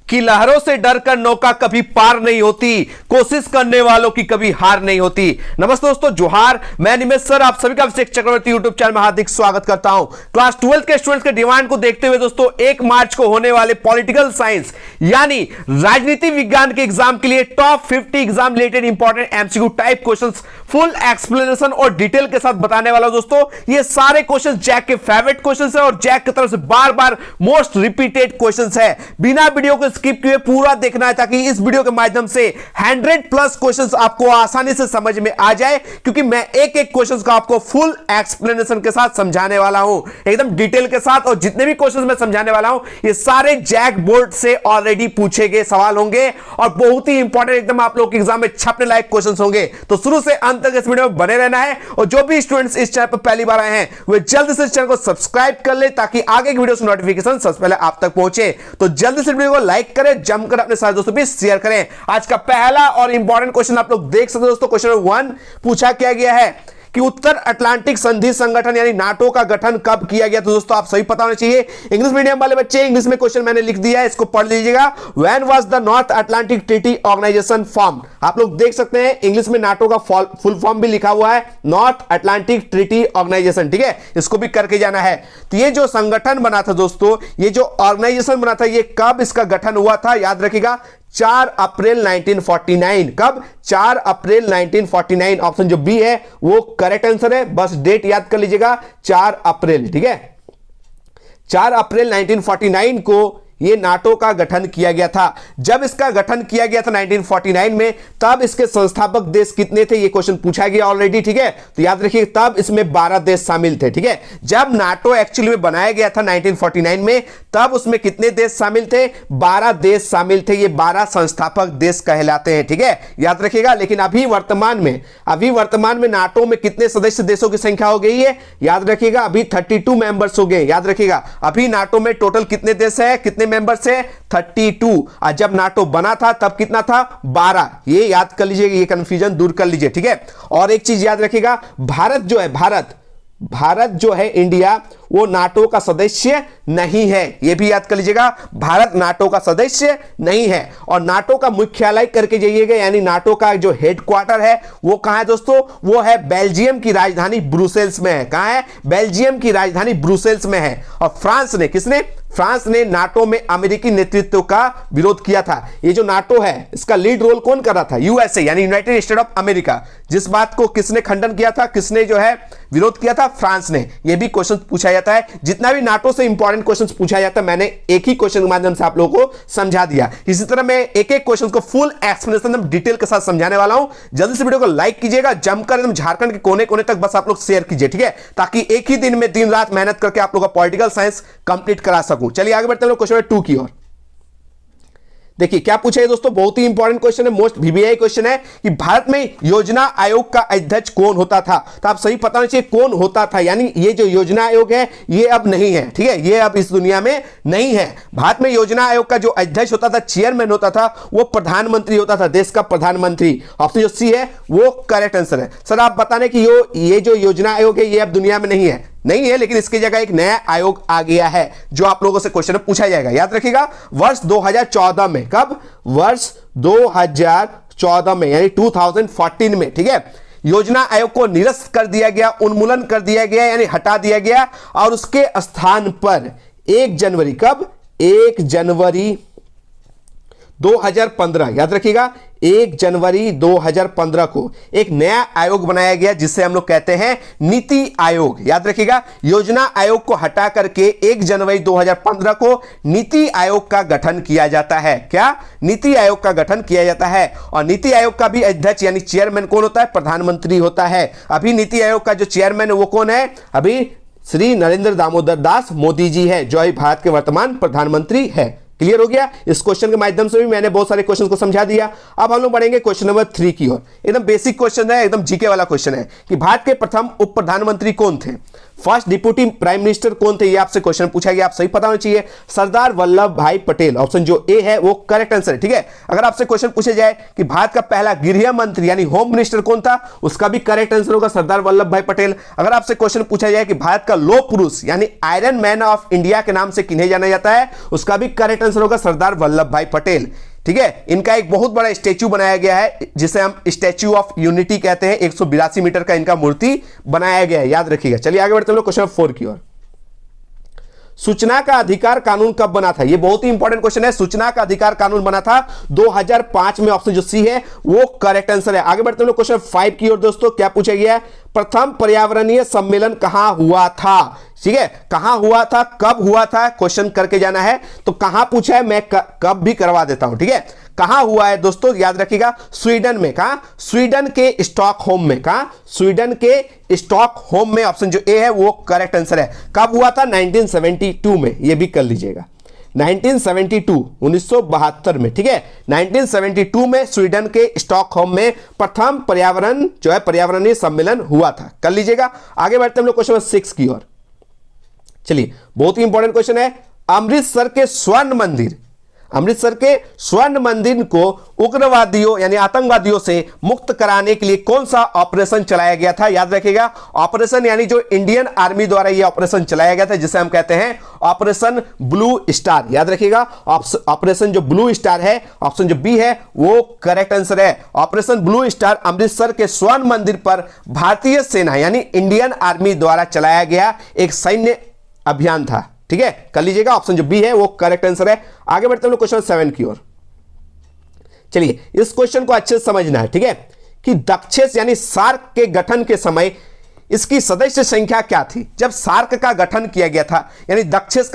कि लहरों से डरकर नौका कभी पार नहीं होती, कोशिश करने वालों की कभी हार नहीं होती। नमस्ते दोस्तों, जोहार। मैं निमेश सर आप सभी का अभिषेक चक्रवर्ती यूट्यूब चैनल में हार्दिक स्वागत करता हूं। क्लास 12 के स्टूडेंट्स के डिमांड को देखते हुए दोस्तों 1 मार्च को होने वाले पॉलिटिकल साइंस यानी राजनीति विज्ञान के एग्जाम के लिए top 50 exam related important MCQ type questions full explanation और डिटेल के साथ बताने वाला हूं दोस्तों। ये सारे क्वेश्चंस जैक के फेवरेट क्वेश्चंस है और जैक की तरफ से बार बार मोस्ट रिपीटेड क्वेश्चंस है। बिना वीडियो को स्किप किए पूरा देखना है ताकि इस वीडियो के माध्यम से 100+ क्वेश्चंस आपको आसानी से समझ में आ जाए, क्योंकि मैं एक एक क्वेश्चंस को आपको फुल एक्सप्लेनेशन के साथ समझाने वाला हूं, एकदम डिटेल के साथ। और जितने भी क्वेश्चंस मैं समझाने वाला हूं ये सारे जैक बोर्ड से ऑलरेडी पूछे गए सवाल होंगे और बहुत ही इंपॉर्टेंट एकदम आप लोग के एग्जाम में छपने लायक क्वेश्चंस होंगे। तो शुरू से अंत तक इस वीडियो में बने रहना है और जो भी स्टूडेंट्स इस चैनल पर पहली बार आए हैं वे जल्दी से इस चैनल को सब्सक्राइब कर ले ताकि आगे की वीडियो नोटिफिकेशन सबसे पहले आप तक पहुंचे। तो जल्दी से वीडियो को लाइक करें, जमकर अपने सारे दोस्तों भी शेयर करें। आज का पहला और इंपॉर्टेंट क्वेश्चन आप लोग देख सकते हो दोस्तों। क्वेश्चन नंबर 1 पूछा क्या गया है कि उत्तर अटलांटिक संधि संगठन यानी नाटो का गठन कब किया गया। तो दोस्तों आप सही पता होना चाहिए। इंग्लिश मीडियम वाले बच्चे इंग्लिश में क्वेश्चन मैंने लिख दिया है, इसको पढ़ लीजिएगा। When was the North Atlantic Treaty Organization form. आप लोग देख सकते हैं इंग्लिश में नाटो का फुल फॉर्म भी लिखा हुआ है, नॉर्थ अटलांटिक ट्रीटी ऑर्गेनाइजेशन। ठीक है, इसको भी करके जाना है। तो ये जो संगठन बना था दोस्तों, ये जो ऑर्गेनाइजेशन बना था, ये कब इसका गठन हुआ था याद रखिएगा, 4 अप्रैल 1949। कब? 4 अप्रैल 1949। ऑप्शन जो बी है वो करेक्ट आंसर है। बस डेट याद कर लीजिएगा, 4 अप्रैल। ठीक है, 4 अप्रैल 1949 को ये नाटो का गठन किया गया था। जब इसका गठन किया गया था 1949 में, तब इसके संस्थापक देश कितने थे ये क्वेश्चन पूछा गया ऑलरेडी। ठीक है, तो याद रखिए तब इसमें 12 देश शामिल थे। ठीक है, जब नाटो एक्चुअली में बनाया गया था 1949 में, तब उसमें कितने देश शामिल थे? 12 देश शामिल थे। ये 12 संस्थापक देश कहलाते हैं। ठीक है, याद रखिएगा। लेकिन अभी वर्तमान में नाटो में कितने सदस्य देशों की संख्या हो गई है याद रखिएगा, अभी 32 मेंबर्स हो गए। याद रखिएगा अभी नाटो में टोटल कितने देश है, कितने मेंबर्स है? 32। और जब नाटो बना था तब कितना था? 12। ये याद कर लीजिएगा, ये कंफ्यूजन दूर कर लीजिए। ठीक है, और एक चीज याद रखिएगा, भारत जो है इंडिया, वो नाटो का सदस्य नहीं है। यह भी याद कर लीजिएगा, भारत नाटो का सदस्य नहीं है। और नाटो का मुख्यालय करके जाइएगा, यानी नाटो का जो हेडक्वार्टर है वो कहां है दोस्तों? वो है बेल्जियम की राजधानी ब्रुसेल्स में है। कहां है? बेल्जियम की राजधानी ब्रुसेल्स में है। और फ्रांस ने नाटो में अमेरिकी नेतृत्व का विरोध किया था। ये जो नाटो है इसका लीड रोल कौन कर रहा था? यूएसए यानी यूनाइटेड स्टेट ऑफ अमेरिका। जिस बात को किसने खंडन किया था, किसने जो है विरोध किया था? फ्रांस ने। यह भी क्वेश्चन पूछा जाता है। जितना भी नाटो से इंपॉर्टेंट क्वेश्चन पूछा जाता है मैंने एक ही क्वेश्चन के माध्यम से आप लोगों को समझा दिया। इसी तरह मैं एक एक क्वेश्चन को फुल एक्सप्लेनेशन डिटेल के साथ समझाने वाला हूं। जल्दी से वीडियो को लाइक कीजिएगा, जमकर एकदम झारखंड के कोने कोने तक बस आप लोग शेयर कीजिए। ठीक है, ताकि एक ही दिन में दिन रात मेहनत करके आप लोग का पॉलिटिकल साइंस कंप्लीट करा सकूं। चलिए आगे बढ़ते हैं क्वेश्चन नंबर 2 की ओर। देखिए क्या पूछा है दोस्तों, बहुत ही इंपॉर्टेंट क्वेश्चन है, मोस्ट वीवीआई क्वेश्चन है कि भारत में योजना आयोग का अध्यक्ष कौन होता था। तो आप सही पता होना चाहिए कौन होता था, यानी ये जो योजना आयोग है ये अब नहीं है। ठीक है, ये अब इस दुनिया में नहीं है। भारत में योजना आयोग का जो अध्यक्ष होता था, चेयरमैन होता था, वो प्रधानमंत्री होता था, देश का प्रधानमंत्री। ऑप्शन जो सी है वो करेक्ट आंसर है। सर आप बताने कि ये जो योजना आयोग है ये अब दुनिया में नहीं है, लेकिन इसकी जगह एक नया आयोग आ गया है जो आप लोगों से क्वेश्चन पूछा जाएगा। याद रखिएगा वर्ष 2014 में। कब? वर्ष 2014 में, यानी 2014 में। ठीक है, योजना आयोग को निरस्त कर दिया गया, उन्मूलन कर दिया गया, यानी हटा दिया गया। और उसके स्थान पर 1 जनवरी, कब? 1 जनवरी 2015, याद रखिएगा 1 जनवरी 2015 को एक नया आयोग बनाया गया जिसे हम लोग कहते हैं नीति आयोग। याद रखिएगा योजना आयोग को हटा करके 1 जनवरी 2015 को नीति आयोग का गठन किया जाता है। क्या? नीति आयोग का गठन किया जाता है। और नीति आयोग का भी अध्यक्ष यानी चेयरमैन कौन होता है? प्रधानमंत्री होता है। अभी नीति आयोग का जो चेयरमैन है वो कौन है? अभी श्री नरेंद्र दामोदर दास मोदी जी है, जो भारत के वर्तमान प्रधानमंत्री है। क्लियर हो गया? इस क्वेश्चन के माध्यम से भी मैंने बहुत सारे क्वेश्चन को समझा दिया। अब हम लोग बढ़ेंगे क्वेश्चन नंबर 3 की ओर। एकदम बेसिक क्वेश्चन है, एकदम जीके वाला क्वेश्चन है कि भारत के प्रथम उप प्रधानमंत्री कौन थे। फर्स्ट डिप्टी प्राइम मिनिस्टर कौन थे, ये आपसे क्वेश्चन पूछा गया, आप सही पता होना चाहिए, सरदार वल्लभ भाई पटेल। ऑप्शन जो ए है वो करेक्ट आंसर है। ठीक है, अगर आपसे क्वेश्चन पूछे जाए कि भारत का पहला गृह मंत्री यानी होम मिनिस्टर कौन था, उसका भी करेक्ट आंसर होगा सरदार वल्लभ भाई पटेल। अगर आपसे क्वेश्चन पूछा जाए कि भारत का लौह पुरुष यानी आयरन मैन ऑफ इंडिया के नाम से किन्हें जाना जाता है, उसका भी करेक्ट आंसर होगा सरदार वल्लभ भाई पटेल। ठीक है, इनका एक बहुत बड़ा स्टैच्यू बनाया गया है जिसे हम स्टैच्यू ऑफ यूनिटी कहते हैं। 182 मीटर का इनका मूर्ति बनाया गया है, याद रखिएगा। चलिए आगे बढ़ते हैं लोग क्वेश्चन 4 की ओर। सूचना का अधिकार कानून कब बना था, यह बहुत ही इंपॉर्टेंट क्वेश्चन है। सूचना का अधिकार कानून बना था 2005 में। ऑप्शन जो सी है वो करेक्ट आंसर है। आगे बढ़ते हैं लोग क्वेश्चन 5 की ओर। दोस्तों क्या पूछा गया है, प्रथम पर्यावरणीय सम्मेलन कहां हुआ था। ठीक है, कहां हुआ था, कब हुआ था, क्वेश्चन करके जाना है। तो कहां पूछा है, मैं कब भी करवा देता हूं। ठीक है, कहां हुआ है दोस्तों, याद रखिएगा, स्वीडन में। कहां, स्वीडन के स्टॉकहोम में। कहां, स्वीडन के स्टॉकहोम में। ऑप्शन जो ए है वो करेक्ट आंसर है। कब हुआ था, 1972 में, यह भी कर लीजिएगा। 1972 में। ठीक है, 1972 में स्वीडन के स्टॉकहोम में प्रथम पर्यावरण जो है पर्यावरणीय सम्मेलन हुआ था, कर लीजिएगा। आगे बढ़ते हम लोग क्वेश्चन 6 की ओर। चलिए, बहुत ही इंपॉर्टेंट क्वेश्चन है। अमृतसर के स्वर्ण मंदिर को उग्रवादियों यानी आतंकवादियों से मुक्त कराने के लिए कौन सा ऑपरेशन चलाया गया था, याद रखिएगा। ऑपरेशन यानी जो इंडियन आर्मी द्वारा यह ऑपरेशन चलाया गया था, जिसे हम कहते हैं ऑपरेशन ब्लू स्टार, याद रखिएगा। ऑपरेशन जो ब्लू स्टार है, ऑप्शन जो बी है वो करेक्ट आंसर है। ऑपरेशन ब्लू स्टार अमृतसर के स्वर्ण मंदिर पर भारतीय सेना यानी इंडियन आर्मी द्वारा चलाया गया एक सैन्य अभियान था। ठीक है, कर लीजिएगा। ऑप्शन जो बी है वो करेक्ट आंसर है। आगे बढ़ते हैं लोग क्वेश्चन 7 की ओर। चलिए, इस क्वेश्चन को अच्छे से समझना है। ठीक है, कि दक्षेस यानी सार्क के गठन के समय इसकी सदस्य संख्या क्या थी। जब सार्क का गठन किया गया था यानी दक्षेस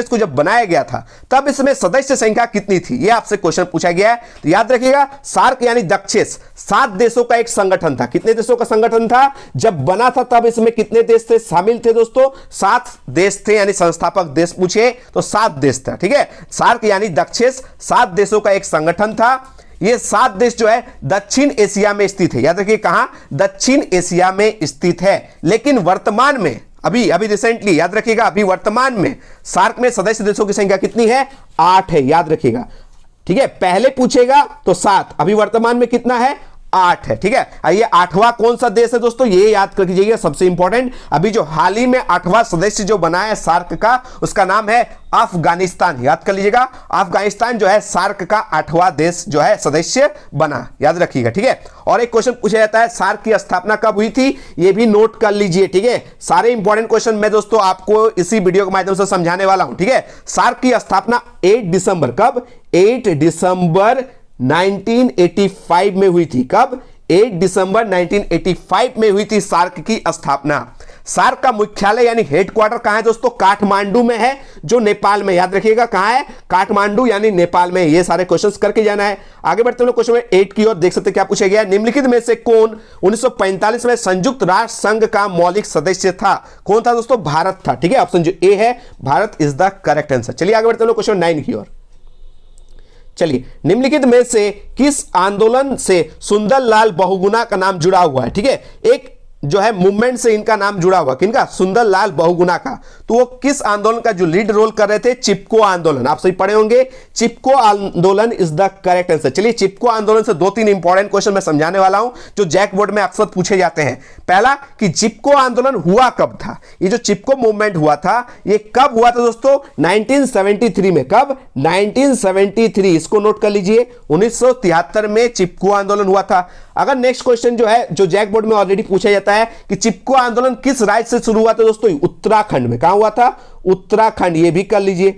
को जब बनाया गया था, तब इसमें सदस्य संख्या कितनी थी, यह आपसे क्वेश्चन पूछा गया है। तो याद रखिएगा, सार्क यानी दक्षेस 7 देशों का एक संगठन था। कितने देशों का संगठन था, जब बना था तब इसमें कितने देश थे, शामिल थे दोस्तों, 7 देश थे। यानी संस्थापक देश पूछे तो 7 देश था। ठीक है, सार्क यानी दक्षेस 7 देशों का एक संगठन था। ये 7 देश जो है दक्षिण एशिया में स्थित है। याद रखिए, कहां, दक्षिण एशिया में स्थित है। लेकिन वर्तमान में अभी रिसेंटली, याद रखिएगा, अभी वर्तमान में सार्क में सदस्य देशों की संख्या कितनी है, 8 है, याद रखिएगा। ठीक है, पहले पूछेगा तो 7, अभी वर्तमान में कितना है, 8 है। ठीक है, ये 8वां कौन सा देश है दोस्तों, ये याद कर लीजिएगा, सबसे इंपॉर्टेंट। अभी जो हाल ही में 8वां सदस्य जो बना है सार्क का, उसका नाम है अफगानिस्तान, याद कर लीजिएगा। अफगानिस्तान जो है सार्क का 8वां देश जो है सदस्य बना, याद रखिएगा। ठीक है, और एक क्वेश्चन पूछा जाता है, सार्क की स्थापना कब हुई थी, ये भी नोट कर लीजिए। ठीक है, सारे इंपॉर्टेंट क्वेश्चन मैं दोस्तों आपको इसी वीडियो के माध्यम से समझाने वाला हूं। ठीक है, सार्क की स्थापना 8 दिसंबर, कब, 8 दिसंबर 1985 में हुई थी। कब, 8 दिसंबर 1985 में हुई थी सार्क की स्थापना। सार्क का मुख्यालय यानी हेडक्वार्टर कहां है दोस्तों, काठमांडू में है, जो नेपाल में, याद रखिएगा, कहां है, काठमांडू यानी नेपाल में। ये सारे क्वेश्चंस करके जाना है। आगे बढ़ते हैं क्वेश्चन 8 की ओर। देख सकते हैं क्या पूछा गया, निम्नलिखित में से कौन 1945 में संयुक्त राष्ट्र संघ का मौलिक सदस्य था। कौन था दोस्तों, भारत था। ठीक है, ऑप्शन जो ए है Bharat is the correct answer. चलिए आगे बढ़ते हैं क्वेश्चन 9 की ओर। चलिए, निम्नलिखित में से किस आंदोलन से सुंदरलाल बहुगुणा का नाम जुड़ा हुआ है। ठीक है, एक जो है मूवमेंट से इनका नाम जुड़ा हुआ, किनका, सुंदरलाल बहुगुणा का। तो वो किस आंदोलन का जो लीड रोल कर रहे थे, चिपको आंदोलन। आप सही पढ़े होंगे, चिपको आंदोलन इज द करेक्ट आंसर। चलिए, चिपको आंदोलन से 2-3 इंपॉर्टेंट क्वेश्चन मैं समझाने वाला हूं जो जैक बोर्ड में अक्सर पूछे जाते हैं। पहला, कि चिपको आंदोलन हुआ कब था, ये जो चिपको मूवमेंट हुआ था ये कब हुआ था दोस्तों, 1973 में। कब, 1973, इसको नोट कर लीजिए, 1973 में चिपको आंदोलन हुआ था। अगर नेक्स्ट क्वेश्चन जो है जो जैक बोर्ड में ऑलरेडी पूछा जाता है कि चिपको आंदोलन किस राज्य से शुरू हुआ था दोस्तों, उत्तराखंड में। कहां हुआ था, उत्तराखंड, ये भी कर लीजिए।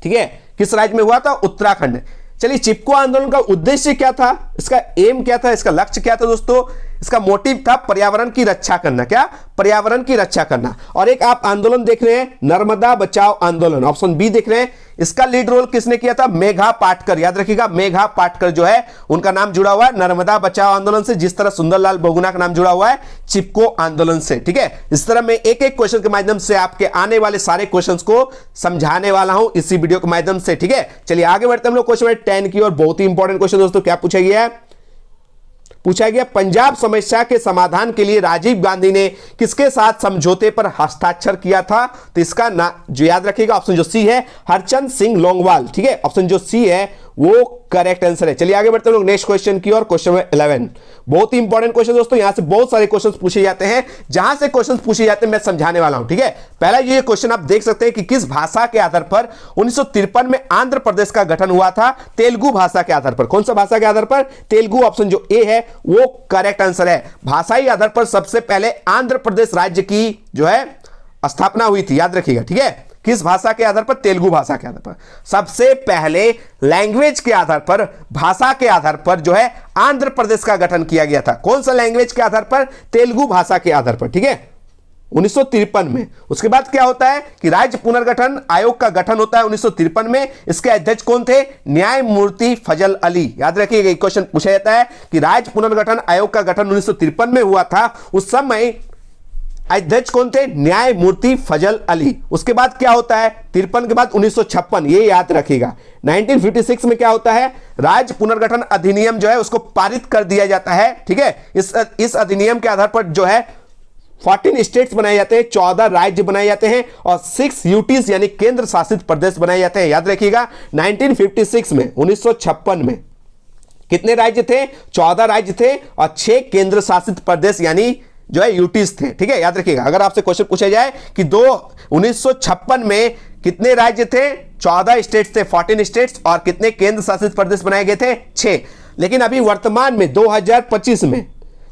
ठीक है, किस राज्य में हुआ था, उत्तराखंड। चलिए, चिपको आंदोलन का उद्देश्य क्या था, इसका एम क्या था, इसका लक्ष्य क्या था दोस्तों, इसका मोटिव था पर्यावरण की रक्षा करना। क्या, पर्यावरण की रक्षा करना। और एक आप आंदोलन देख रहे हैं, नर्मदा बचाओ आंदोलन, ऑप्शन बी देख रहे हैं, इसका लीड रोल किसने किया था, मेघा पाटकर। याद रखिएगा, मेघा पाटकर जो है उनका नाम जुड़ा हुआ है नर्मदा बचाओ आंदोलन से, जिस तरह सुंदरलाल बहुगुणा का नाम जुड़ा हुआ है चिपको आंदोलन से। ठीक है, इस तरह मैं एक एक क्वेश्चन के माध्यम से आपके आने वाले सारे क्वेश्चंस को समझाने वाला हूं इसी वीडियो के माध्यम से। ठीक है, चलिए आगे बढ़ते हम लोग क्वेश्चन 10 की और। बहुत ही इंपॉर्टेंट क्वेश्चन दोस्तों, क्या पूछा गया है, पूछा गया पंजाब समस्या के समाधान के लिए राजीव गांधी ने किसके साथ समझौते पर हस्ताक्षर किया था? तो इसका ना जो याद रखिएगा ऑप्शन जो सी है हरचंद सिंह लोंगवाल। ठीक है, ऑप्शन जो सी है वो करेक्ट आंसर है। चलिए आगे बढ़ते हैं लोग नेक्स्ट क्वेश्चन की ओर। क्वेश्चन नंबर 11 बहुत ही इंपॉर्टेंट क्वेश्चन दोस्तों, यहां से बहुत सारे क्वेश्चंस पूछे जाते हैं। जहां से क्वेश्चंस पूछे जाते हैं मैं समझाने वाला हूं। ठीक है, पहला ये क्वेश्चन आप देख सकते हैं कि किस भाषा के आधार पर 1953 में आंध्र प्रदेश का गठन हुआ था? तेलुगु भाषा के आधार पर। कौन सा भाषा के आधार पर? तेलुगु। ऑप्शन जो ए है वो करेक्ट आंसर है। भाषाई आधार पर सबसे पहले आंध्र प्रदेश राज्य की जो है स्थापना हुई थी, याद रखिएगा। ठीक है, किस भाषा के आधार पर? तेलुगु भाषा के आधार पर। सबसे पहले लैंग्वेज के आधार पर, भाषा के आधार पर जो है आंध्र प्रदेश का गठन किया गया था। कौन सा लैंग्वेज के आधार पर? तेलुगु भाषा के आधार पर। ठीक है, 1953 में। उसके बाद क्या होता है कि राज्य पुनर्गठन आयोग का गठन होता है 1953 में। इसके अध्यक्ष कौन थे? न्यायमूर्ति फजल अली। याद रखिएगा, क्वेश्चन पूछा जाता है कि राज्य पुनर्गठन आयोग का गठन 1953 में हुआ था, उस समय अध्यक्ष कौन थे? न्यायमूर्ति फजल अली। उसके बाद क्या होता है? 53 के बाद 1956, ये याद रखिएगा। 1956 में क्या होता है? राज्य पुनर्गठन अधिनियम जो है उसको पारित कर दिया जाता है। ठीक है, इस अधिनियम के आधार पर जो है 14 स्टेट्स बनाए जाते हैं, 14 राज्य बनाए जाते हैं और 6 यूटीज यानी केंद्र शासित प्रदेश बनाए जाते हैं। याद रखिएगा 1956 में, 1956 में कितने राज्य थे? 14 राज्य थे और 6 केंद्र शासित प्रदेश यानी जो है यूटीज थे। ठीक है, याद रखिएगा। अगर आपसे क्वेश्चन पूछा जाए कि 1956 में कितने राज्य थे? 14 स्टेट्स थे, 14 स्टेट्स, और कितने केंद्र शासित प्रदेश बनाए गए थे? 6। लेकिन अभी वर्तमान में 2025 में,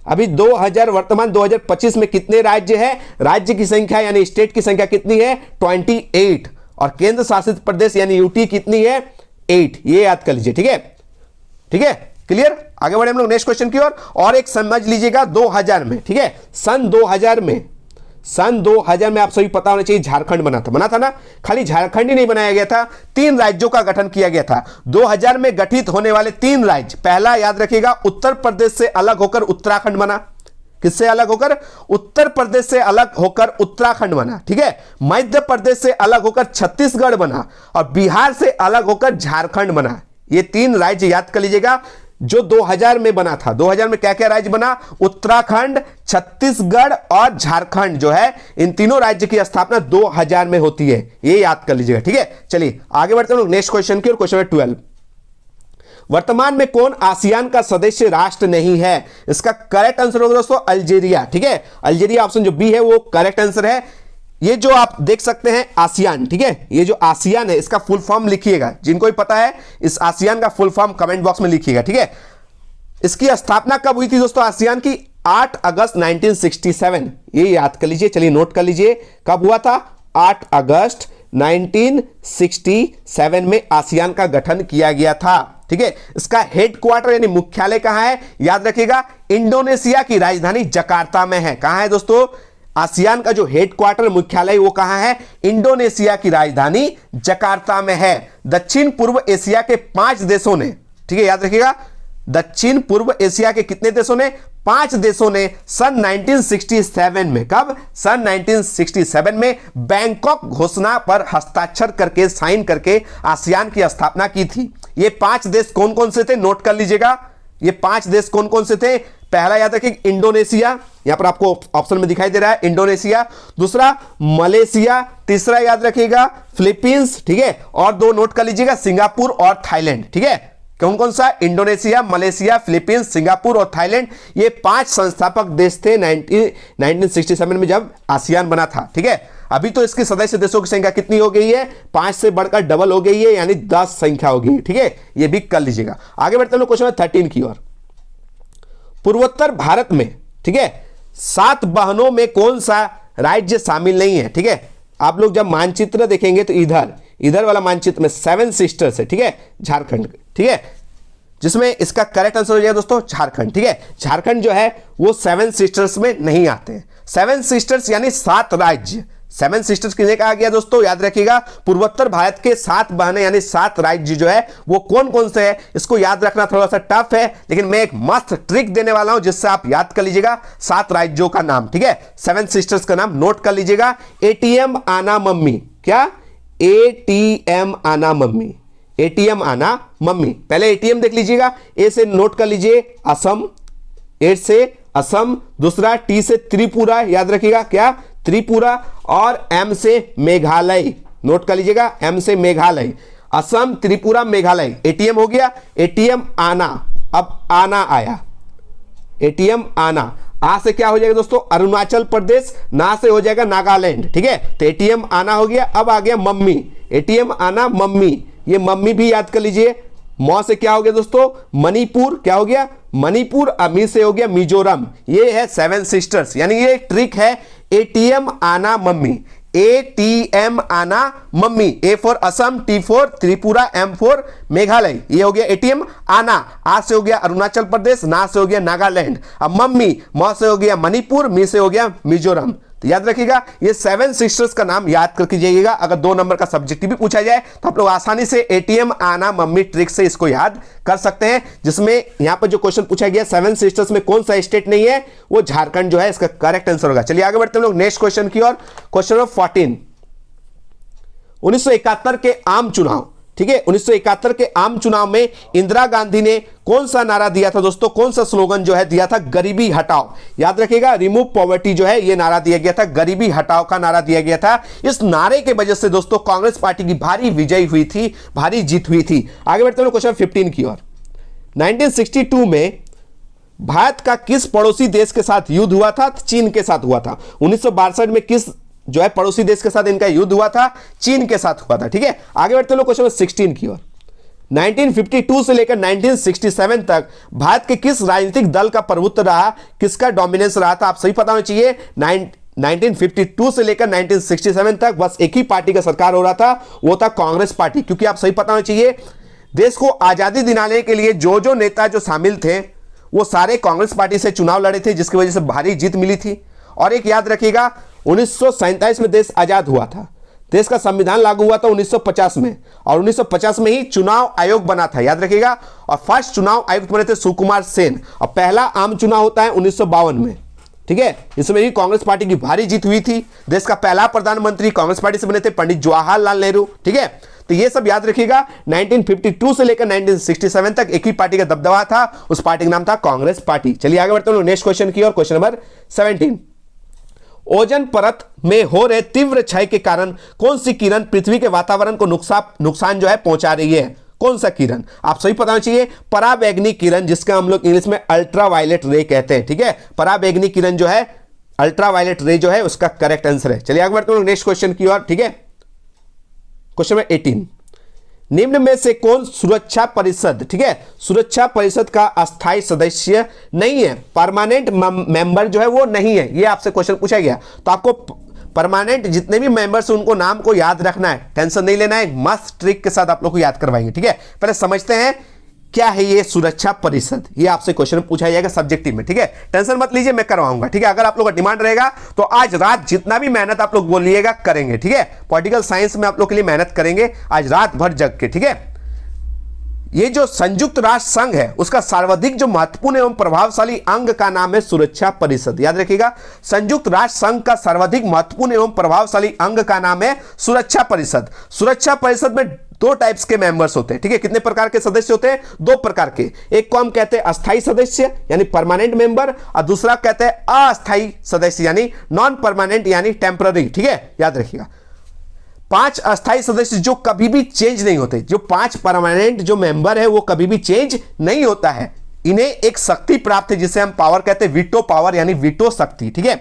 अभी 2025 में कितने राज्य है? राज्य की संख्या यानी स्टेट की संख्या कितनी है? 28। और केंद्र शासित प्रदेश यानी यूटी कितनी है? 8। ये याद कर लीजिए। ठीक है, ठीक है, क्लियर। आगे बढ़े हम लोग नेक्स्ट क्वेश्चन की ओर। और एक समझ लीजिएगा 2000 में। ठीक है, सन 2000 में आप सभी पता होना चाहिए झारखंड बना था ना। खाली झारखंड ही नहीं बनाया गया था, 3 राज्यों का गठन किया गया था 2000 में। गठित होने वाले 3 राज्य, पहला याद रखिएगा उत्तर प्रदेश से अलग होकर उत्तराखंड बना। किससे अलग होकर? उत्तर प्रदेश से अलग होकर उत्तराखंड बना। ठीक है, मध्य प्रदेश से अलग होकर छत्तीसगढ़ बना और बिहार से अलग होकर झारखंड बना। ये 3 राज्य याद कर लीजिएगा जो 2000 में बना था। 2000 में क्या क्या राज्य बना? उत्तराखंड, छत्तीसगढ़ और झारखंड जो है, इन तीनों राज्य की स्थापना 2000 में होती है। ये याद कर लीजिएगा। ठीक है, चलिए आगे बढ़ते हैं नेक्स्ट क्वेश्चन की ओर। क्वेश्चन नंबर 12, वर्तमान में कौन आसियान का सदस्य राष्ट्र नहीं है? इसका करेक्ट आंसर होगा दोस्तों अल्जीरिया। ठीक है, अल्जीरिया ऑप्शन जो बी है वो करेक्ट आंसर है। ये जो आप देख सकते हैं आसियान, ठीक है, ये जो आसियान है इसका फुल फॉर्म लिखिएगा। जिनको भी पता है इस आसियान का फुल फॉर्म कमेंट बॉक्स में लिखिएगा। ठीक है, इसकी स्थापना कब हुई थी दोस्तों आसियान की? 8 अगस्त 1967। ये याद कर लीजिए, चलिए नोट कर लीजिए कब हुआ था? 8 अगस्त 1967 में आसियान का गठन किया गया था। ठीक है, इसका हेडक्वार्टर यानी मुख्यालय कहां है? याद रखिएगा इंडोनेशिया की राजधानी जकार्ता में है। कहां है दोस्तों? आसियान का जो हेडक्वार्टर मुख्यालय वो कहां है? इंडोनेशिया की राजधानी जकार्ता में है। दक्षिण पूर्व एशिया के 5 देशों ने, ठीक है याद रखिएगा, दक्षिण पूर्व एशिया के कितने देशों ने? 5 देशों ने सन 1967 में, कब? सन 1967 में बैंकॉक घोषणा पर हस्ताक्षर करके, साइन करके आसियान की स्थापना की थी। ये 5 देश कौन कौन से थे? नोट कर लीजिएगा। ये 5 देश कौन कौन से थे? पहला याद रखिए इंडोनेशिया, यहां पर आपको ऑप्शन में दिखाई दे रहा है इंडोनेशिया। दूसरा मलेशिया। तीसरा याद रखिएगा फिलीपींस। ठीक है, और 2 नोट कर लीजिएगा सिंगापुर और थाईलैंड। ठीक है, कौन कौन सा? इंडोनेशिया, मलेशिया, फिलीपींस, सिंगापुर और थाईलैंड। ये 5 संस्थापक देश थे 1967 में जब आसियान बना था। ठीक है, अभी तो इसके सदस्य देशों की संख्या कितनी हो गई है? 5 से बढ़कर डबल हो गई है, यानी 10 संख्या हो गई। ठीक है, ये भी कर लीजिएगा। आगे बढ़ते हैं क्वेश्चन 13 की ओर। पूर्वोत्तर भारत में, ठीक है, 7 बहनों में कौन सा राज्य शामिल नहीं है? ठीक है, आप लोग जब मानचित्र देखेंगे तो इधर वाला मानचित्र में 7 सिस्टर्स है। ठीक है, झारखंड, ठीक है, जिसमें इसका करेक्ट आंसर हो जाएगा दोस्तों झारखंड। ठीक है, झारखंड जो है वो 7 सिस्टर्स में नहीं आते हैं। 7 सिस्टर्स यानी 7 राज्य। 7 सिस्टर्स किसने कहा गया दोस्तों? याद रखिएगा पूर्वोत्तर भारत के 7 बहनें यानी 7 राज्य जो है वो कौन कौन से है? इसको याद रखना थोड़ा सा टफ है, लेकिन मैं एक मस्त ट्रिक देने वाला हूं जिससे आप याद कर लीजिएगा 7 राज्यों का नाम। ठीक है, 7 सिस्टर्स का नाम नोट कर लीजिएगा। एटीएम आना मम्मी। क्या? एटीएम आना मम्मी। एटीएम आना मम्मी। पहले एटीएम देख लीजिएगा, ए से नोट कर लीजिए असम, 8 से असम, दूसरा T से त्रिपुरा, याद रखिएगा क्या, त्रिपुरा, और M से मेघालय, नोट कर लीजिएगा, M से मेघालय, असम, त्रिपुरा, मेघालय। ATM हो गया, ATM आना, अब आना आया, ATM आना, आ से क्या हो जाएगा दोस्तों, अरुणाचल प्रदेश, ना से हो जाएगा नागालैंड, ठीक है। तो ATM आना हो गया। अब आ गया मम्मी, ATM आना मम्मी, ये मम्मी भी याद कर लीजिए। मौ से क्या हो गया दोस्तों, मणिपुर, क्या हो गया, मणिपुर। मी से हो गया मिजोरम। ये है 7 सिस्टर्स, यानी ये ट्रिक है, ATM आना मम्मी, ATM आना mummy. A for Assam, T for Tripura, M for Meghalaya. ये हो गया ATM आना। आ से हो गया अरुणाचल प्रदेश, ना से हो गया नागालैंड। अब मम्मी, म से हो गया मणिपुर, मी से हो गया मिजोरम। तो याद रखिएगा, ये 7 सिस्टर्स का नाम याद करके जाइएगा। अगर 2 नंबर का सब्जेक्टिव भी पूछा जाए तो आप लोग आसानी से ATM आना मम्मी ट्रिक से इसको याद कर सकते हैं। जिसमें यहां पर जो क्वेश्चन पूछा गया 7 सिस्टर्स में कौन सा स्टेट नहीं है, वो झारखंड जो है इसका करेक्ट आंसर होगा। चलिए आगे बढ़ते हैं लोग नेक्स्ट क्वेश्चन की ओर। क्वेश्चन नंबर 14, 1971 के आम चुनाव, ठीक है, 1971 के आम चुनाव में इंदिरा गांधी ने कौन सा नारा दिया था दोस्तों, कौन सा स्लोगन जो है दिया था, गरीबी हटाओ। याद रखिएगा, रिमूव पॉवर्टी जो है ये नारा दिया गया था, गरीबी हटाओ का नारा दिया गया था। इस नारे के वजह से दोस्तों कांग्रेस पार्टी की भारी विजय हुई थी, भारी जीत हुई थी। आगे बढ़ते हैं क्वेश्चन 15 की ओर। 1962 में भारत का किस पड़ोसी देश के साथ युद्ध हुआ था, चीन के साथ हुआ था। 1962 में किस जो है पड़ोसी देश के साथ इनका युद्ध हुआ था, चीन के साथ हुआ था, ठीक है। आगे बढ़ते हैं क्वेश्चन 16 की ओर। 1952 से लेकर 1967 तक भारत के किस राजनीतिक दल का प्रभुत्व रहा, किसका डोमिनेंस रहा था, आप सही पता होना चाहिए। 1952 से लेकर 1967 तक बस एक ही पार्टी का सरकार हो रहा था, वो था कांग्रेस पार्टी। क्योंकि आप सही पता होना चाहिए, देश को आजादी दिलाने के लिए जो जो नेता जो शामिल थे वो सारे कांग्रेस पार्टी से चुनाव लड़े थे, जिसकी वजह से भारी जीत मिली थी। और एक याद रखिएगा, 1947 में देश आजाद हुआ था, देश का संविधान लागू हुआ था 1950 में, और 1950 में ही चुनाव आयोग बना था, याद रखिएगा। और फर्स्ट चुनाव आयुक्त बने थे सुकुमार सेन, और पहला आम चुनाव होता है 1952 में, ठीक है। इसमें भी कांग्रेस पार्टी की भारी जीत हुई थी। देश का पहला प्रधानमंत्री कांग्रेस पार्टी से बने थे पंडित जवाहरलाल नेहरू, ठीक है। तो ये सब याद रखिएगा। 1952 से लेकर 1967 तक एक ही पार्टी का दबदबा था, उस पार्टी का नाम था कांग्रेस पार्टी। चलिए आगे बढ़ते हैं नेक्स्ट क्वेश्चन की ओर। क्वेश्चन नंबर 17, ओजोन परत में हो रहे तीव्र क्षय के कारण कौन सी किरण पृथ्वी के वातावरण को नुकसान जो है पहुंचा रही है, कौन सा किरण, आप सही पता होना चाहिए। पराबैंगनी किरण, जिसका हम लोग इंग्लिश में अल्ट्रावायलेट रे कहते हैं, ठीक है। पराबैंगनी किरण जो है, अल्ट्रावायलेट रे जो है, उसका करेक्ट आंसर है। चलिए आगे बढ़ते हैं नेक्स्ट क्वेश्चन की ओर, ठीक है। क्वेश्चन नंबर 18, निम्न में से कौन सुरक्षा परिषद, ठीक है, सुरक्षा परिषद का अस्थायी सदस्य नहीं है, परमानेंट मेंबर जो है वो नहीं है। ये आपसे क्वेश्चन पूछा गया, तो आपको परमानेंट जितने भी मेंबर्स उनको नाम को याद रखना है, टेंशन नहीं लेना है, मस्त ट्रिक के साथ आप लोग को याद करवाएंगे, ठीक है। पहले समझते हैं क्या है ये सुरक्षा परिषद, ये आपसे क्वेश्चन पूछा जाएगा सब्जेक्टिव में, ठीक है। टेंशन मत लीजिए, मैं करवाऊंगा, ठीक है। अगर आप लोग का डिमांड रहेगा तो आज रात जितना भी मेहनत आप लोग बोलिएगा करेंगे, ठीक है। पॉलिटिकल साइंस में आप लोग के लिए मेहनत करेंगे आज रात भर जग के, ठीक है। ये जो संयुक्त राष्ट्र संघ है उसका सर्वाधिक जो महत्वपूर्ण एवं प्रभावशाली अंग का नाम है सुरक्षा परिषद, याद रखिएगा। संयुक्त राष्ट्र संघ का सर्वाधिक महत्वपूर्ण एवं प्रभावशाली अंग का नाम है सुरक्षा परिषद। सुरक्षा परिषद में 2 टाइप्स के मेंबर्स होते हैं, ठीक है। कितने प्रकार के सदस्य होते हैं, 2 प्रकार के। एक को हम कहते हैं अस्थायी सदस्य यानी परमानेंट मेंबर, और दूसरा कहते हैं अस्थायी सदस्य यानी नॉन परमानेंट यानी टेम्पररी, ठीक है, याद रखिएगा। 5 अस्थायी सदस्य जो कभी भी चेंज नहीं होते, जो 5 परमानेंट जो मेंबर है वो कभी भी चेंज नहीं होता है। इन्हें एक शक्ति प्राप्त है जिसे हम पावर कहते हैं, वीटो पावर यानी वीटो शक्ति, ठीक है।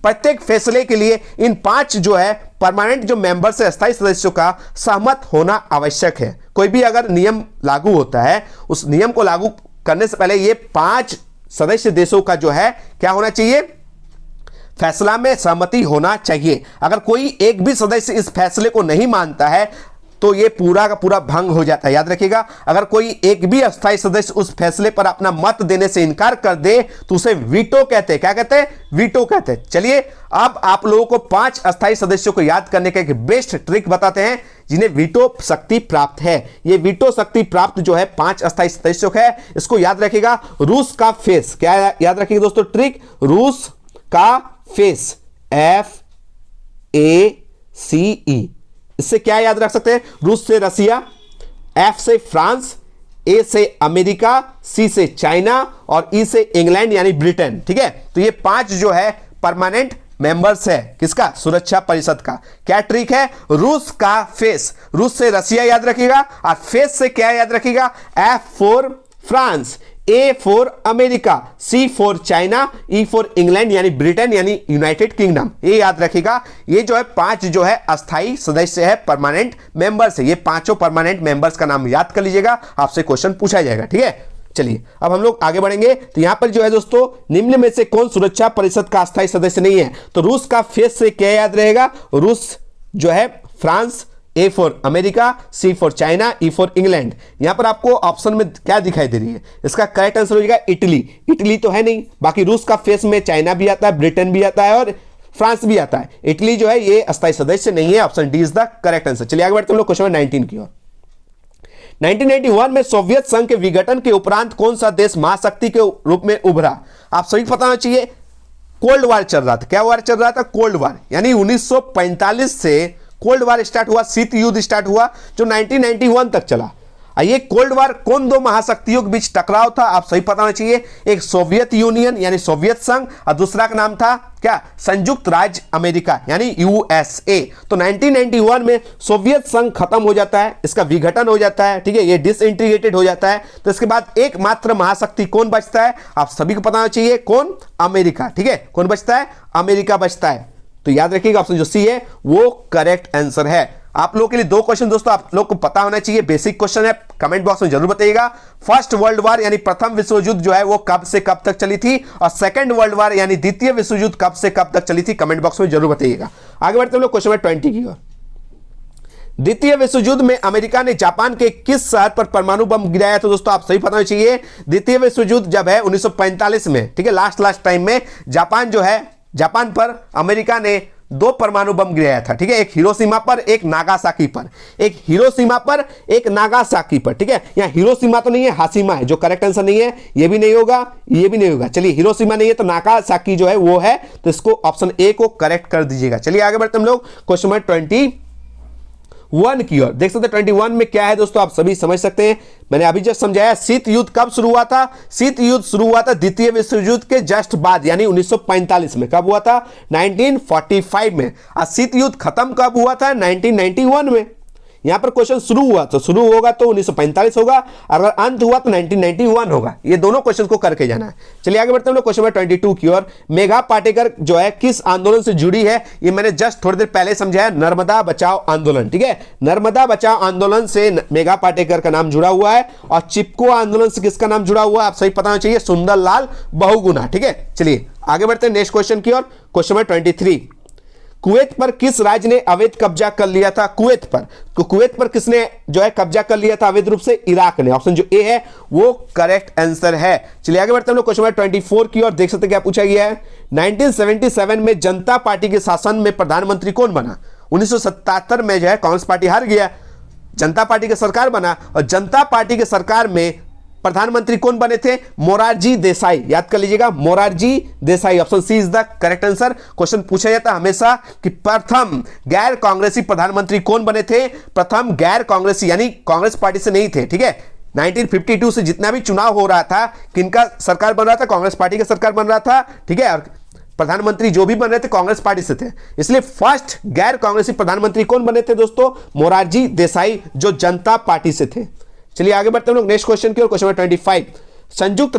प्रत्येक फैसले के लिए इन 5 जो है परमानेंट जो मेंबर से अस्थायी सदस्यों का सहमत होना आवश्यक है। कोई भी अगर नियम लागू होता है, उस नियम को लागू करने से पहले ये 5 सदस्य देशों का जो है क्या होना चाहिए, फैसला में सहमति होना चाहिए। अगर कोई एक भी सदस्य इस फैसले को नहीं मानता है तो यह पूरा का पूरा भंग हो जाता है, याद रखिएगा। अगर कोई एक भी अस्थायी सदस्य उस फैसले पर अपना मत देने से इनकार कर दे तो उसे वीटो कहते हैं। क्या कहते हैं, वीटो कहते हैं। चलिए अब आप लोगों को 5 अस्थायी सदस्यों को याद करने का एक बेस्ट ट्रिक बताते हैं जिन्हें वीटो शक्ति प्राप्त है। ये वीटो शक्ति प्राप्त जो है 5 अस्थायी सदस्यों का है, इसको याद रखिएगा। रूस का फेस, क्या याद रखिएगा दोस्तों ट्रिक, रूस का फेस, FACE। इससे क्या याद रख सकते हैं, रूस से रसिया, F से फ्रांस, ए से अमेरिका, सी से चाइना और ई से इंग्लैंड यानी ब्रिटेन। ठीक है, तो ये 5 जो है परमानेंट मेंबर्स है किसका, सुरक्षा परिषद का। क्या ट्रिक है, रूस का फेस, रूस से रसिया याद रखिएगा और फेस से क्या याद रखिएगा, F for France, A for America, C for China, E for England यानी ब्रिटेन यानी यूनाइटेड किंगडम, ये याद रखिएगा। ये जो है 5 जो है अस्थाई सदस्य है, परमानेंट मेंबर्स है। ये 5 परमानेंट मेंबर्स का नाम याद कर लीजिएगा, आपसे क्वेश्चन पूछा जाएगा। ठीक है, चलिए अब हम लोग आगे बढ़ेंगे। तो यहां पर जो है दोस्तों, निम्न में से कौन सुरक्षा परिषद का अस्थायी सदस्य नहीं है, तो रूस का फेस से क्या याद रहेगा, रूस जो है France, A for America, C for China, E for England. यहां पर आपको ऑप्शन में क्या दिखाई दे रही है, इसका करेक्ट आंसर हो जाएगा इटली। इटली तो है नहीं, बाकी रूस का फेस में चाइना भी आता है, ब्रिटेन भी आता है और फ्रांस भी आता है। इटली जो है ये अस्थायी सदस्य नहीं है, option D is the correct answer. चलिए आगे बढ़ते हम लोग क्वेश्चन नंबर 19 की ओर। 1991 में सोवियत संघ के विघटन के उपरांत कौन सा देश महाशक्ति के रूप में उभरा, आप सभी पता होना चाहिए। कोल्ड वार चल रहा था, क्या वार चल रहा था, कोल्ड वार, यानी 1945 से कोल्ड वार स्टार्ट हुआ, शीत युद्ध स्टार्ट हुआ जो 1991 तक चला। ये कोल्ड वार कौन दो महाशक्तियों के बीच टकराव था, आप सही पता होना चाहिए। एक सोवियत यूनियन यानी सोवियत संघ और दूसरा का नाम था क्या, संयुक्त राज्य अमेरिका यानी यूएसए। तो 1991 में सोवियत संघ खत्म हो जाता है, इसका विघटन हो जाता है। ठीक है, ये डिसइंटीग्रेटेड हो जाता है। तो इसके बाद एकमात्र महाशक्ति कौन बचता है, आप सभी को पता होना चाहिए, कौन, अमेरिका। ठीक है, कौन बचता है, अमेरिका बचता है। तो याद रखिएगा ऑप्शन जो सी है वो करेक्ट आंसर है। आप लोगों के लिए 2 क्वेश्चन दोस्तों आप लोग को पता होना चाहिए, बेसिक क्वेश्चन है, कमेंट बॉक्स में जरूर बताइएगा। फर्स्ट वर्ल्ड वार यानी प्रथम विश्व युद्ध जो है वो कब से कब तक चली थी, और सेकंड वर्ल्ड वार यानी द्वितीय विश्व युद्ध कब से कब तक चली थी, कमेंट बॉक्स में जरूर बताइएगा। आगे बढ़ते हैं लोग क्वेश्चन नंबर 20 की ओर। द्वितीय विश्व युद्ध में अमेरिका ने जापान के किस शहर पर परमाणु बम गिराया, तो दोस्तों आप सही पता होना चाहिए। द्वितीय विश्व युद्ध जब है 1945 में, ठीक है, लास्ट टाइम में जापान पर अमेरिका ने 2 परमाणु बम गिराया था। ठीक है, एक हिरोशिमा पर, एक नागासाकी पर, एक हिरोशिमा पर, एक नागासाकी पर। ठीक है, यहाँ हिरोशिमा तो नहीं है, हाशिमा है, जो करेक्ट आंसर नहीं है, ये भी नहीं होगा, ये भी नहीं होगा। चलिए हिरोशिमा नहीं है तो नागासाकी जो है वो है, तो इसको ऑप्शन ए को करेक्ट कर दीजिएगा। चलिए आगे बढ़ते हम लोग क्वेश्चन नंबर 21 की ओर। देख सकते हैं 21 में क्या है दोस्तों, आप सभी समझ सकते हैं। मैंने अभी जस्ट समझाया शीत युद्ध कब शुरू हुआ था, शीत युद्ध शुरू हुआ था द्वितीय विश्व युद्ध के जस्ट बाद यानी 1945 में। कब हुआ था, 1945 में। और शीत युद्ध खत्म कब हुआ था, 1991 में। यहां पर क्वेश्चन शुरू हुआ तो शुरू होगा तो 1945 होगा, अगर अंत हुआ तो 1991 होगा। ये दोनों क्वेश्चन को करके जाना है। चलिए आगे बढ़ते हैं लोग क्वेश्चन नंबर 22 की ओर। मेघा पाटेकर जो है किस आंदोलन से जुड़ी है, ये मैंने जस्ट थोड़ी देर पहले समझाया, नर्मदा बचाओ आंदोलन। ठीक है, नर्मदा बचाओ आंदोलन से मेघा पाटेकर का नाम जुड़ा हुआ है, और चिपको आंदोलन से किसका नाम जुड़ा हुआ है, आप सही पता होना चाहिए, सुंदरलाल बहुगुणा। ठीक है, चलिए आगे बढ़ते हैं नेक्स्ट क्वेश्चन की ओर। क्वेश्चन नंबर 23, कुवैत पर किस राज्य ने अवैध कब्जा कर लिया था, कुवैत पर, तो कुवैत पर किसने जो है कब्जा कर लिया था अवैध रूप से, इराक ने। ऑप्शन जो ए है वो करेक्ट आंसर है। चलिए आगे बढ़ते हैं लोग क्वेश्चन नंबर 24 की ओर। देख सकते हैं क्या पूछा गया है। 1977 में जनता पार्टी के शासन में प्रधानमंत्री कौन बना, 1977 में जो है कांग्रेस पार्टी हार गया, जनता पार्टी की सरकार बना, और जनता पार्टी की सरकार में प्रधानमंत्री कौन बने थे, मोरारजी देसाई। याद कर लीजिएगा, Morarji Desai, option C is the correct answer. Question पूछा जाता है हमेशा कि प्रथम गैर कांग्रेसी प्रधानमंत्री कौन बने थे, प्रथम गैर कांग्रेसी यानी कांग्रेस पार्टी से नहीं थे। ठीक है, 1952 से जितना भी चुनाव हो रहा था, किनका सरकार बन रहा था, कांग्रेस पार्टी का सरकार बन रहा था। ठीक है, और प्रधानमंत्री जो भी बन रहे थे कांग्रेस पार्टी से थे, इसलिए फर्स्ट गैर कांग्रेसी प्रधानमंत्री कौन बने थे दोस्तों, मोरारजी देसाई, जो जनता पार्टी से थे। चलिए आगे बढ़ते हैं लोग नेक्स्ट क्वेश्चन की ओर। क्वेश्चन नंबर 25, संयुक्त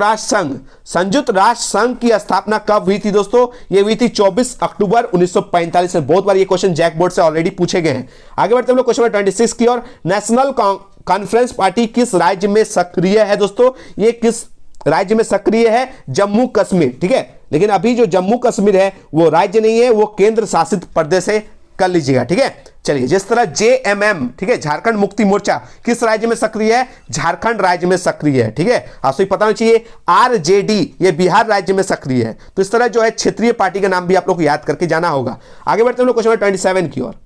राष्ट्र संघ की स्थापना कब हुई थी दोस्तों, ये हुई थी 24 अक्टूबर 1945 में। बहुत बार ये क्वेश्चन जैक बोर्ड से ऑलरेडी पूछे गए हैं। आगे बढ़ते हैं लोग क्वेश्चन नंबर 26 की ओर। नेशनल कॉन्फ्रेंस पार्टी किस राज्य में सक्रिय है दोस्तों, ये किस राज्य में सक्रिय है, जम्मू कश्मीर। ठीक है, लेकिन अभी जो जम्मू कश्मीर है वो राज्य नहीं है, वो केंद्र शासित प्रदेश है, कर लीजिएगा। ठीक है, चलिए जिस तरह जेएमएम, ठीक है, झारखंड मुक्ति मोर्चा किस राज्य में सक्रिय है, झारखंड राज्य में सक्रिय है। ठीक है, आप सभी पता होना चाहिए। आरजेडी ये बिहार राज्य में सक्रिय है। तो इस तरह जो है क्षेत्रीय पार्टी का नाम भी आप लोग को याद करके जाना होगा। आगे बढ़ते हैं लोग क्वेश्चन नंबर 27 की ओर।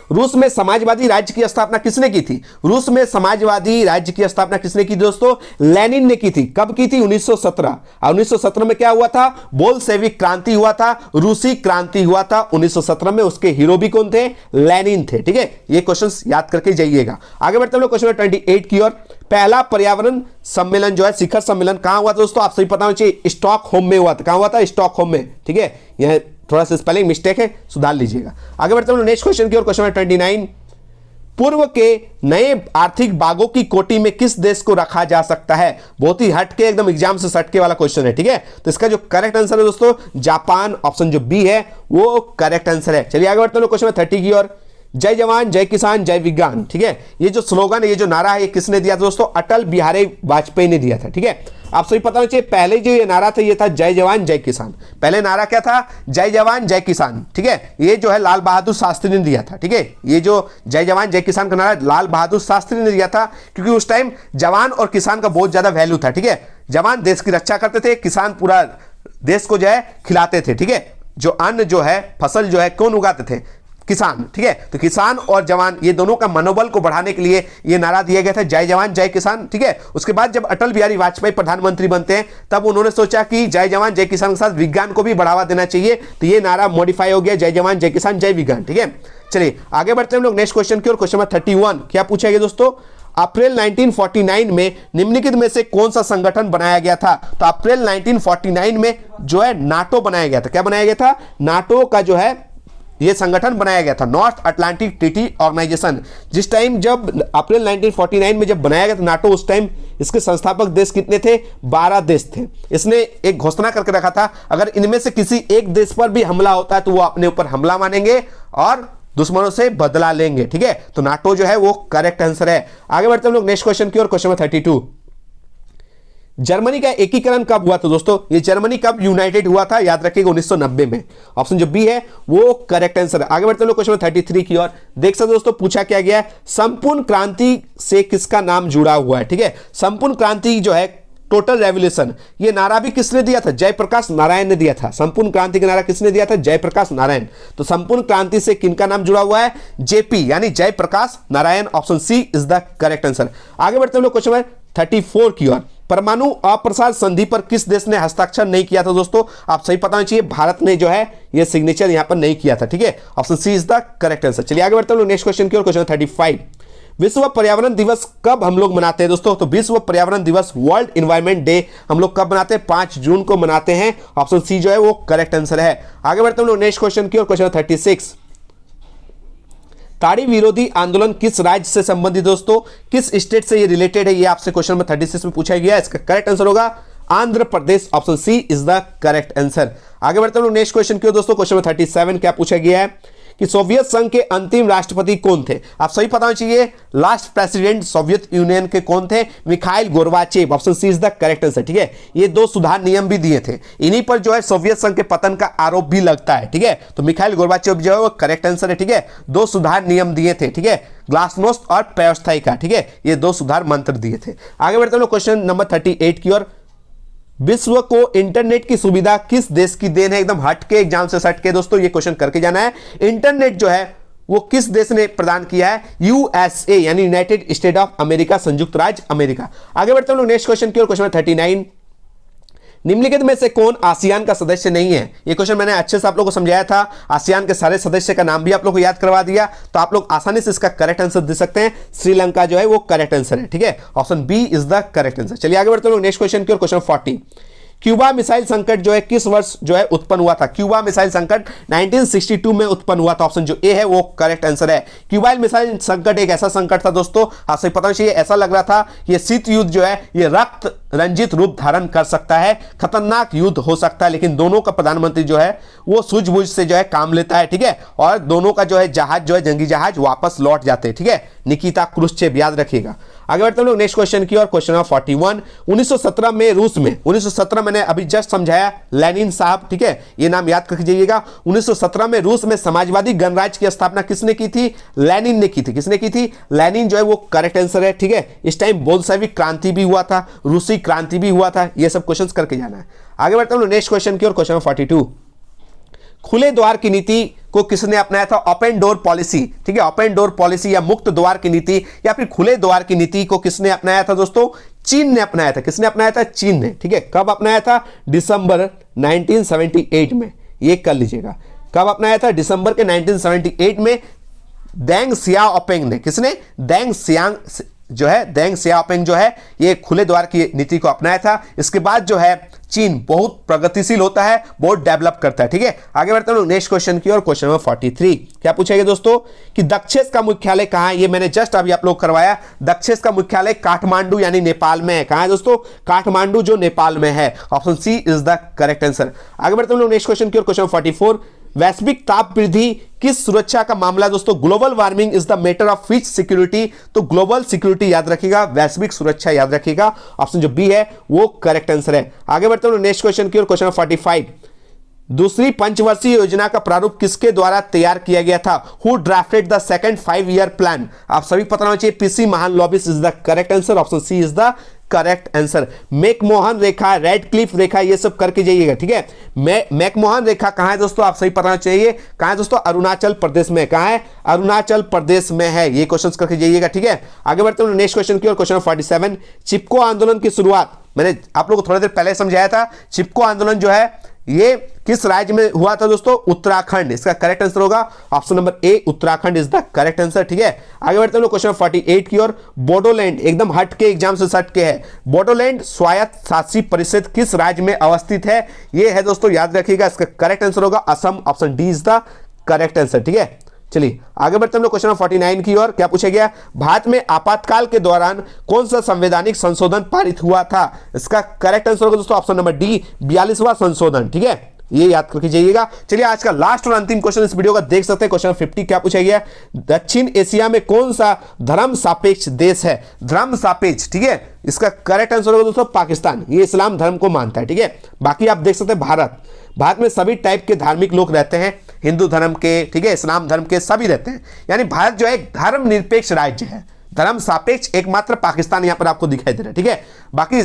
रूस में समाजवादी राज्य की स्थापना किसने की थी, रूस में समाजवादी राज्य की स्थापना किसने की दोस्तों, लेनिन ने की थी। कब की थी, 1917। और 1917 में क्या हुआ था, बोल्शेविक क्रांति हुआ था, रूसी क्रांति हुआ था 1917 में। उसके हीरो भी कौन थे, लेनिन थे। ठीक है, ये क्वेश्चंस याद करके जाइएगा। आगे बढ़ते हैं लोग क्वेश्चन नंबर 28 की ओर। पहला पर्यावरण सम्मेलन जो है, शिखर सम्मेलन कहां हुआ था दोस्तों? आप सभी पता होना चाहिए, स्टॉकहोम में हुआ था। कहां हुआ था? स्टॉकहोम में। ठीक है, यह थोड़ा सा स्पेलिंग मिस्टेक है, सुधार लीजिएगा। आगे बढ़ते हैं नेक्स्ट क्वेश्चन की ओर। क्वेश्चन नंबर 29, पूर्व के नए आर्थिक बागों की कोटि में किस देश को रखा जा सकता है? बहुत ही हटके, एकदम एग्जाम से सटके वाला क्वेश्चन है। ठीक है, तो इसका जो करेक्ट आंसर है दोस्तों जापान, ऑप्शन जो बी है वो करेक्ट आंसर है। चलिए आगे बढ़ते हैं क्वेश्चन नंबर 30 की ओर। जय जवान जय किसान जय विज्ञान। ठीक है, ये जो स्लोगन है, ये जो नारा है, ये किसने दिया था दोस्तों? अटल बिहारी वाजपेयी ने दिया था। ठीक है, आप सभी पता होना चाहिए, पहले जो ये नारा था ये था जय जवान जय किसान। पहले नारा क्या था? जय जवान जय किसान। ठीक है, ये जो है लाल बहादुर शास्त्री ने दिया था। ठीक है, ये जो जय जवान जय किसान का नारा लाल बहादुर शास्त्री ने दिया था, क्योंकि उस टाइम जवान और किसान का बहुत ज्यादा वैल्यू था। ठीक है, जवान देश की रक्षा करते थे, किसान पूरा देश को जो है खिलाते थे। ठीक है, जो अन्न जो है, फसल जो है कौन उगाते थे? किसान। ठीक है, तो किसान और जवान ये दोनों का मनोबल को बढ़ाने के लिए ये नारा दिया गया था, जय जवान जय किसान। ठीक है, उसके बाद जब अटल बिहारी वाजपेयी प्रधानमंत्री बनते हैं, तब उन्होंने सोचा कि जय जवान जय किसान के साथ विज्ञान को भी बढ़ावा देना चाहिए, तो ये नारा मॉडिफाई हो गया, जय जवान जय किसान जय विज्ञान। ठीक है, चलिए आगे बढ़ते हैं हम लोग नेक्स्ट क्वेश्चन की ओर। क्वेश्चन नंबर 31 क्या पूछा गया दोस्तों? अप्रैल 1949 में निम्नलिखित में से कौन सा संगठन बनाया गया था? तो अप्रैल 1949 में जो है नाटो बनाया गया था। क्या बनाया गया था? नाटो का जो है ये संगठन बनाया गया था, नॉर्थ अटलांटिक ट्रीटी ऑर्गेनाइजेशन। जिस टाइम जब अप्रैल 1949 में जब बनाया गया था नाटो, उस टाइम इसके संस्थापक देश कितने थे? 12 देश थे। इसने एक घोषणा करके रखा था, अगर इनमें से किसी एक देश पर भी हमला होता है तो वो अपने ऊपर हमला मानेंगे और दुश्मनों से बदला लेंगे। ठीक है, तो नाटो जो है वो करेक्ट आंसर है। आगे बढ़ते हैं हम लोग नेक्स्ट क्वेश्चन की ओर। क्वेश्चन नंबर 32, जर्मनी का एकीकरण कब हुआ था दोस्तों? ये जर्मनी कब यूनाइटेड हुआ था? याद रखिएगा 1990 में। ऑप्शन जो बी है वो करेक्ट आंसर है। आगे बढ़ते हैं लोग क्वेश्चन 33 की ओर। देख सकते दोस्तों पूछा क्या गया है, संपूर्ण क्रांति से किसका नाम जुड़ा हुआ है? ठीक है, संपूर्ण क्रांति जो है, टोटल रेवोल्यूशन, ये नारा भी किसने दिया था? जयप्रकाश नारायण ने दिया था। संपूर्ण क्रांति का नारा किसने दिया था? जयप्रकाश नारायण। तो संपूर्ण क्रांति से किनका नाम जुड़ा हुआ है? जेपी यानी Jayaprakash Narayan. Option C is the correct answer. आगे बढ़ते हैं लोग क्वेश्चन नंबर 34 की ओर। परमाणु अप्रसार संधि पर किस देश ने हस्ताक्षर नहीं किया था दोस्तों? आप सही पता होना चाहिए, भारत ने जो है ये सिग्नेचर यहां पर नहीं किया था। ठीक है, option C is the correct answer. चलिए आगे बढ़ते हैं नेक्स्ट क्वेश्चन की ओर। क्वेश्चन 35, विश्व पर्यावरण दिवस कब हम लोग मनाते हैं दोस्तों? तो विश्व पर्यावरण दिवस, वर्ल्ड एनवायरनमेंट डे, हम लोग कब मनाते हैं? 5 जून को मनाते हैं। ऑप्शन सी जो है वो करेक्ट आंसर है। आगे बढ़ते हैं नेक्स्ट क्वेश्चन की ओर। क्वेश्चन 36, ताड़ी विरोधी आंदोलन किस राज्य से संबंधित दोस्तों? किस स्टेट से ये रिलेटेड है? ये आपसे क्वेश्चन नंबर 36 में पूछा गया है। इसका करेक्ट आंसर होगा Andhra Pradesh. Option C is the correct answer. आगे बढ़ते हैं नेक्स्ट क्वेश्चन की ओर दोस्तों। क्वेश्चन नंबर 37 क्या पूछा गया है कि सोवियत संघ के अंतिम राष्ट्रपति कौन थे? आप सही पता होना चाहिए, लास्ट प्रेसिडेंट सोवियत यूनियन के कौन थे? Mikhail Gorbachev. Option C is the correct answer. ठीक है, ये 2 सुधार नियम भी दिए थे, इन्हीं पर जो है सोवियत संघ के पतन का आरोप भी लगता है। ठीक है, तो मिखाइल गोर्बाचेव जो है वो करेक्ट आंसर है। ठीक है, 2 सुधार नियम दिए थे। ठीक है, ग्लासनोस्ट और पेरोस्ताइका। ठीक है, ये 2 सुधार मंत्र दिए थे। आगे बढ़ते हैं क्वेश्चन नंबर 38 की ओर। विश्व को इंटरनेट की सुविधा किस देश की देन है? एकदम हटके, एग्जाम से सटके दोस्तों ये क्वेश्चन करके जाना है। इंटरनेट जो है वो किस देश ने प्रदान किया है? यूएसए यानी यूनाइटेड स्टेट ऑफ अमेरिका, संयुक्त राज्य अमेरिका। आगे बढ़ते हैं लोग नेक्स्ट क्वेश्चन की ओर। क्वेश्चन 39, निम्नलिखित में से कौन आसियान का सदस्य नहीं है? ये क्वेश्चन मैंने अच्छे से आप लोगों को समझाया था, आसियान के सारे सदस्य का नाम भी आप लोगों को याद करवा दिया, तो आप लोग आसानी से इसका करेक्ट आंसर दे सकते हैं। श्रीलंका जो है वो करेक्ट आंसर है। ठीक है, option B is the correct answer. चलिए आगे बढ़ते हैं नेक्स्ट क्वेश्चन की ओर। क्वेश्चन 40, क्यूबा मिसाइल संकट जो है किस वर्ष जो है उत्पन्न हुआ था? क्यूबा मिसाइल संकट 1962 में उत्पन्न हुआ था। ऑप्शन जो ए है वो करेक्ट आंसर है। क्यूबा मिसाइल संकट एक ऐसा संकट था दोस्तों, आपसे पता चाहिए, ऐसा लग रहा था ये शीत युद्ध जो है ये रक्त रंजित रूप धारण कर सकता है, खतरनाक युद्ध हो सकता है, लेकिन दोनों का प्रधानमंत्री जो है वो सूझबूझ से जो है काम लेता है। ठीक है, और दोनों का जो है जहाज जो है जंगी जहाज वापस लौट जाते हैं। ठीक है, निकिता क्रुश्चेव, याद रखिएगा। आगे बढ़ते हैं लोग नेक्स्ट क्वेश्चन की ओर। क्वेश्चन नंबर 41, 1917 में रूस में, 1917 मैंने अभी जस्ट समझाया, लेनिन साहब। ठीक है, ये नाम याद करके जाइएगा। 1917 में रूस में समाजवादी गणराज्य की स्थापना किसने की थी? लेनिन ने की थी। किसने की थी? लेनिन जो है वो करेक्ट आंसर है। ठीक है, इस टाइम बोल्शेविक क्रांति भी हुआ था, रूसी क्रांति भी हुआ था, ये सब क्वेश्चंस करके जाना है। आगे बढ़ते हैं नेक्स्ट क्वेश्चन की ओर। क्वेश्चन 42, खुले द्वार की नीति को किसने अपनाया था? Open door policy. ठीक है, ओपन डोर पॉलिसी या मुक्त द्वार की नीति या फिर खुले द्वार की नीति को किसने अपनाया था दोस्तों? चीन ने अपनाया था। किसने अपनाया था? चीन ने। ठीक है, कब अपनाया था? दिसंबर 1978 में। ये कर लीजिएगा, कब अपनाया था? दिसंबर के 1978 में देंग सियाओपिंग ने। किसने? देंग जो है देंग सियाओपिंग जो है ये खुले द्वार की नीति को अपनाया था। इसके बाद जो है चीन बहुत प्रगतिशील होता है, बहुत डेवलप करता है। ठीक है, आगे बढ़ते हैं नेक्स्ट क्वेश्चन की ओर। क्वेश्चन नंबर 43 क्या पूछेगा दोस्तों कि दक्षेस का मुख्यालय कहां है? ये मैंने जस्ट अभी आप लोग करवाया। दक्षेस का मुख्यालय काठमांडू यानी नेपाल में है। कहां है दोस्तों? काठमांडू जो नेपाल में है। Option C is the correct answer. आगे बढ़ते हैं नेक्स्ट क्वेश्चन की ओर। क्वेश्चन 44 वैश्विक ताप वृद्धि किस सुरक्षा का मामला है दोस्तों? Global warming is the matter of which security? तो ग्लोबल सिक्योरिटी याद रखिएगा, वैश्विक सुरक्षा याद रखिएगा। ऑप्शन जो बी है वो करेक्ट आंसर है। आगे बढ़ते हैं नेक्स्ट क्वेश्चन की ओर। क्वेश्चन 45 दूसरी पंचवर्षीय योजना का प्रारूप किसके द्वारा तैयार किया गया था? Who drafted the second 5 year plan? आप सभी पता होना चाहिए, PC Mahalanobis is the correct answer. Option C is the correct answer. McMahon रेखा, रेड क्लिफ रेखा, ये सब करके जाइएगा। ठीक है, मैकमोहन रेखा कहां है दोस्तों? आप सही पता होना चाहिए। कहां है दोस्तों? अरुणाचल प्रदेश में। कहां है? अरुणाचल प्रदेश में है। ये क्वेश्चन करके जाइएगा। ठीक है, आगे बढ़ते हैं नेक्स्ट क्वेश्चन की ओर। क्वेश्चन 47 चिपको आंदोलन की शुरुआत मैंने आप लोगों को थोड़ी देर पहले समझाया था। चिपको आंदोलन जो है ये किस राज्य में हुआ था दोस्तों? उत्तराखंड। इसका करेक्ट आंसर होगा option number A, Uttarakhand is the correct answer. ठीक है, आगे बढ़ते हैं क्वेश्चन 48 की ओर। बोडोलैंड एकदम हट के एग्जाम से सट के है। बोडोलैंड स्वायत्त शासी परिषद किस राज्य में अवस्थित है? ये है दोस्तों, याद रखिएगा। इसका करेक्ट आंसर होगा Assam. Option D is the correct answer. ठीक है, चलिए आगे बढ़ते हैं क्वेश्चन 49 की ओर। क्या पूछा गया? भारत में आपातकाल के दौरान कौन सा संवैधानिक संशोधन पारित हुआ था? इसका करेक्ट आंसर होगा दोस्तों ऑप्शन नंबर डी, 42वां संशोधन। ठीक है, ये याद करके जाइएगा। चलिए आज का लास्ट और अंतिम क्वेश्चन इस वीडियो का देख सकते हैं। क्वेश्चन 50 क्या पूछा गया? दक्षिण एशिया में कौन सा धर्म सापेक्ष देश है? धर्म सापेक्ष। ठीक है, इसका करेक्ट आंसर होगा दोस्तों पाकिस्तान। ये इस्लाम धर्म को मानता है। ठीक है, बाकी आप देख सकते हैं भारत में सभी टाइप के धार्मिक लोग रहते हैं, हिंदू धर्म के, ठीक है, इस्लाम धर्म के, सभी रहते हैं। यानी भारत जो है एक धर्म निरपेक्ष राज्य है। धर्म सापेक्ष एकमात्र पाकिस्तान यहां पर आपको दिखाई दे रहा है। ठीक है, बाकी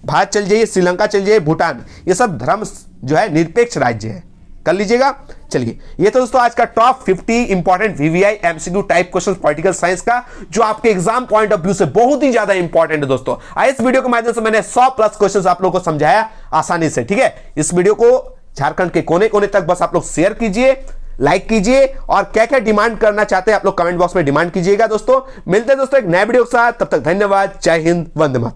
भारत चल जाइए, श्रीलंका चल जाइए, भूटान, ये सब धर्म जो है निरपेक्ष राज्य है। कर लीजिएगा। चलिए, ये तो दोस्तों आज का top 50 important VVI MCQ type questions political science का, जो आपके एग्जाम पॉइंट ऑफ व्यू से बहुत ही ज्यादा इंपॉर्टेंट है दोस्तों। इस वीडियो के माध्यम से मैंने 100+ क्वेश्चंस आप लोगों को समझाया आसानी से। ठीक है, इस वीडियो को झारखंड के कोने कोने तक बस आप लोग शेयर कीजिए, लाइक कीजिए, और क्या क्या डिमांड करना चाहते हैं आप लोग कमेंट बॉक्स में डिमांड कीजिएगा दोस्तों। मिलते हैं दोस्तों एक नए वीडियो के साथ, तब तक धन्यवाद। जय हिंद, वंदे मातरम।